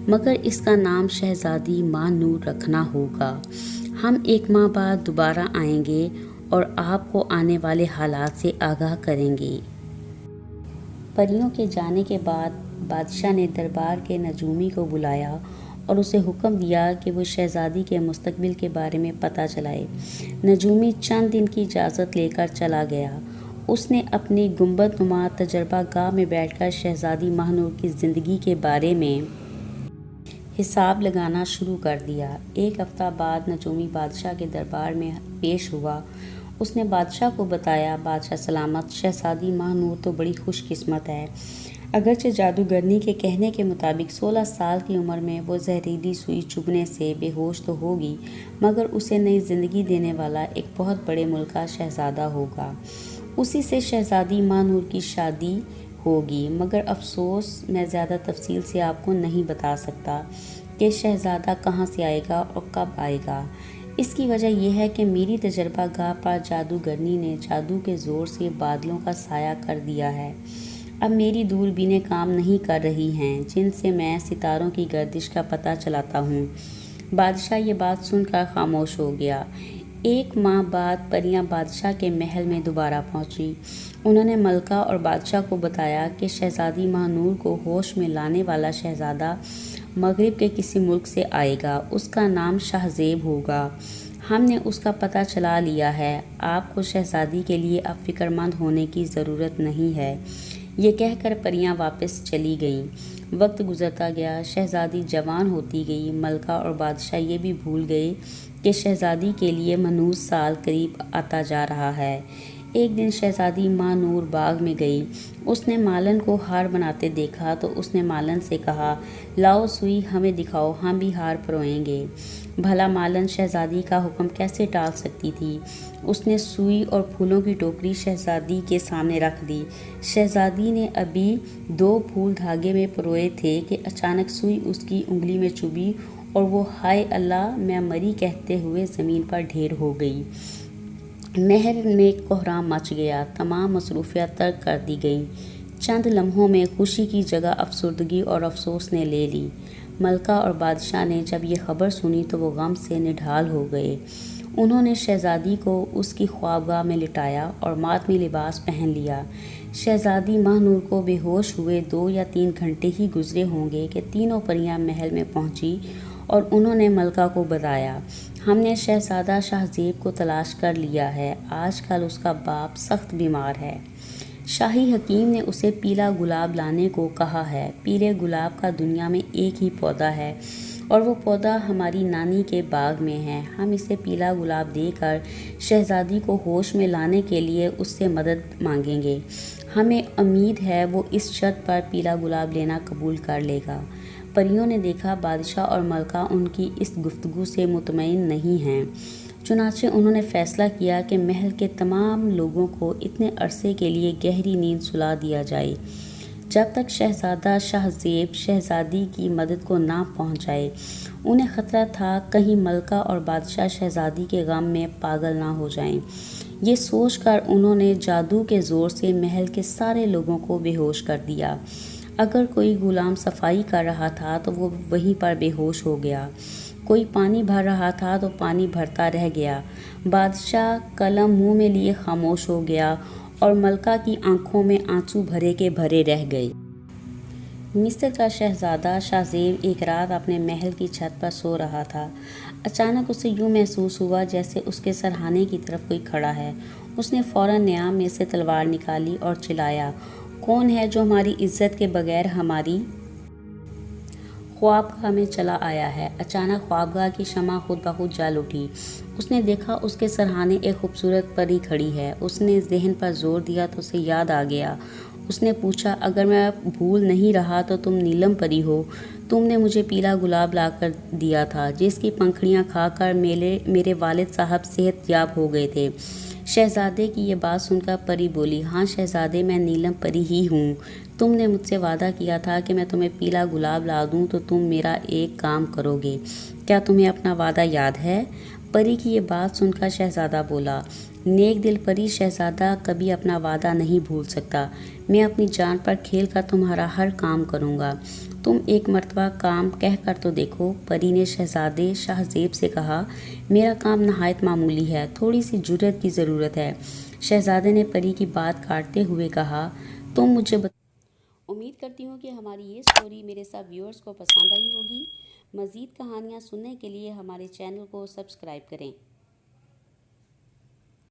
مگر اس کا نام شہزادی ماہ نور رکھنا ہوگا۔ ہم 1 ماہ بعد دوبارہ آئیں گے اور آپ کو آنے والے حالات سے آگاہ کریں گے۔ پریوں کے جانے کے بعد بادشاہ نے دربار کے نجومی کو بلایا اور اسے حکم دیا کہ وہ شہزادی کے مستقبل کے بارے میں پتہ چلائے۔ نجومی چند دن کی اجازت لے کر چلا گیا۔ اس نے اپنی گنبد نما تجربہ گاہ میں بیٹھ کر شہزادی ماہ نور کی زندگی کے بارے میں حساب لگانا شروع کر دیا۔ 1 ہفتہ بعد نجومی بادشاہ کے دربار میں پیش ہوا۔ اس نے بادشاہ کو بتایا، بادشاہ سلامت، شہزادی ماہ نور تو بڑی خوش قسمت ہے۔ اگرچہ جادوگرنی کے کہنے کے مطابق 16 سال کی عمر میں وہ زہریلی سوئی چبھنے سے بے ہوش تو ہوگی، مگر اسے نئی زندگی دینے والا ایک بہت بڑے ملک کا شہزادہ ہوگا۔ اسی سے شہزادی ماہ نور کی شادی ہوگی، مگر افسوس میں زیادہ تفصیل سے آپ کو نہیں بتا سکتا کہ شہزادہ کہاں سے آئے گا اور کب آئے گا۔ اس کی وجہ یہ ہے کہ میری تجربہ گاہ پر جادوگرنی نے جادو کے زور سے بادلوں کا سایہ کر دیا ہے۔ اب میری دوربینیں کام نہیں کر رہی ہیں، جن سے میں ستاروں کی گردش کا پتہ چلاتا ہوں۔ بادشاہ یہ بات سن کر خاموش ہو گیا۔ 1 ماہ بعد پریاں بادشاہ کے محل میں دوبارہ پہنچی۔ انہوں نے ملکہ اور بادشاہ کو بتایا کہ شہزادی ماہ نور کو ہوش میں لانے والا شہزادہ مغرب کے کسی ملک سے آئے گا۔ اس کا نام شاہزیب ہوگا۔ ہم نے اس کا پتہ چلا لیا ہے۔ آپ کو شہزادی کے لیے اب فکر مند ہونے کی ضرورت نہیں ہے۔ یہ کہہ کر پریاں واپس چلی گئیں۔ وقت گزرتا گیا، شہزادی جوان ہوتی گئی۔ ملکہ اور بادشاہ یہ بھی بھول گئے کہ شہزادی کے لیے منحوس سال قریب آتا جا رہا ہے۔ ایک دن شہزادی ماہ نور باغ میں گئی۔ اس نے مالن کو ہار بناتے دیکھا تو اس نے مالن سے کہا، لاؤ سوئی ہمیں دکھاؤ، ہم بھی ہار پروئیں گے۔ بھلا مالن شہزادی کا حکم کیسے ٹال سکتی تھی؟ اس نے سوئی اور پھولوں کی ٹوکری شہزادی کے سامنے رکھ دی۔ شہزادی نے ابھی 2 پھول دھاگے میں پروئے تھے کہ اچانک سوئی اس کی انگلی میں چبھی اور وہ ہائے اللہ میں مری کہتے ہوئے زمین پر ڈھیر ہو گئی۔ محل میں کوہرام مچ گیا، تمام مصروفیات ترک کر دی گئیں۔ چند لمحوں میں خوشی کی جگہ افسردگی اور افسوس نے لے لی۔ ملکہ اور بادشاہ نے جب یہ خبر سنی تو وہ غم سے نڈھال ہو گئے۔ انہوں نے شہزادی کو اس کی خوابگاہ میں لٹایا اور ماتمی لباس پہن لیا۔ شہزادی ماہ نور کو بے ہوش ہوئے 2 یا 3 گھنٹے ہی گزرے ہوں گے کہ تینوں پریاں محل میں پہنچی اور انہوں نے ملکہ کو بتایا، ہم نے شہزادہ شاہزیب کو تلاش کر لیا ہے، آج کل اس کا باپ سخت بیمار ہے۔ شاہی حکیم نے اسے پیلا گلاب لانے کو کہا ہے۔ پیلے گلاب کا دنیا میں ایک ہی پودا ہے اور وہ پودا ہماری نانی کے باغ میں ہے۔ ہم اسے پیلا گلاب دے کر شہزادی کو ہوش میں لانے کے لیے اس سے مدد مانگیں گے۔ ہمیں امید ہے وہ اس شرط پر پیلا گلاب لینا قبول کر لے گا۔ پریوں نے دیکھا بادشاہ اور ملکہ ان کی اس گفتگو سے مطمئن نہیں ہیں، چنانچہ انہوں نے فیصلہ کیا کہ محل کے تمام لوگوں کو اتنے عرصے کے لیے گہری نیند سلا دیا جائے جب تک شہزادہ شاہزیب شہزادی کی مدد کو نہ پہنچائے۔ انہیں خطرہ تھا کہیں ملکہ اور بادشاہ شہزادی کے غم میں پاگل نہ ہو جائیں۔ یہ سوچ کر انہوں نے جادو کے زور سے محل کے سارے لوگوں کو بے ہوش کر دیا۔ اگر کوئی غلام صفائی کر رہا تھا تو وہ وہیں پر بے ہوش ہو گیا، کوئی پانی بھر رہا تھا تو پانی بھرتا رہ گیا، بادشاہ قلم منہ میں لیے خاموش ہو گیا اور ملکہ کی آنکھوں میں آنسو بھرے کے بھرے رہ گئے۔ مصر کا شہزادہ شاہزیب ایک رات اپنے محل کی چھت پر سو رہا تھا۔ اچانک اسے یوں محسوس ہوا جیسے اس کے سرہانے کی طرف کوئی کھڑا ہے۔ اس نے فوراً نیام میں سے تلوار نکالی اور چلایا، کون ہے جو ہماری عزت کے بغیر ہماری خوابگاہ میں چلا آیا ہے؟ اچانک خوابگاہ کی شمع خود بخود جل اٹھی۔ اس نے دیکھا اس کے سرہانے ایک خوبصورت پری کھڑی ہے۔ اس نے ذہن پر زور دیا تو اسے یاد آ گیا۔ اس نے پوچھا، اگر میں بھول نہیں رہا تو تم نیلم پری ہو؟ تم نے مجھے پیلا گلاب لا کر دیا تھا جس کی پنکھڑیاں کھا کر میرے والد صاحب صحت یاب ہو گئے تھے۔ شہزادے کی یہ بات سن کر پری بولی، ہاں شہزادے، میں نیلم پری ہی ہوں۔ تم نے مجھ سے وعدہ کیا تھا کہ میں تمہیں پیلا گلاب لا دوں تو تم میرا ایک کام کرو گے، کیا تمہیں اپنا وعدہ یاد ہے؟ پری کی یہ بات سن کر شہزادہ بولا، نیک دل پری شہزادہ کبھی اپنا وعدہ نہیں بھول سکتا۔ میں اپنی جان پر کھیل کر تمہارا ہر کام کروں گا۔ تم ایک مرتبہ کام کہہ کر تو دیکھو۔ پری نے شہزادے شاہ زیب سے کہا، میرا کام نہایت معمولی ہے، تھوڑی سی جرأت کی ضرورت ہے۔ شہزادے نے پری کی بات کاٹتے ہوئے کہا، تم مجھے امید کرتی ہوں کہ ہماری یہ سٹوری میرے سب ویورز کو پسند آئی ہوگی۔ مزید کہانیاں سننے کے لیے ہمارے چینل کو سبسکرائب کریں۔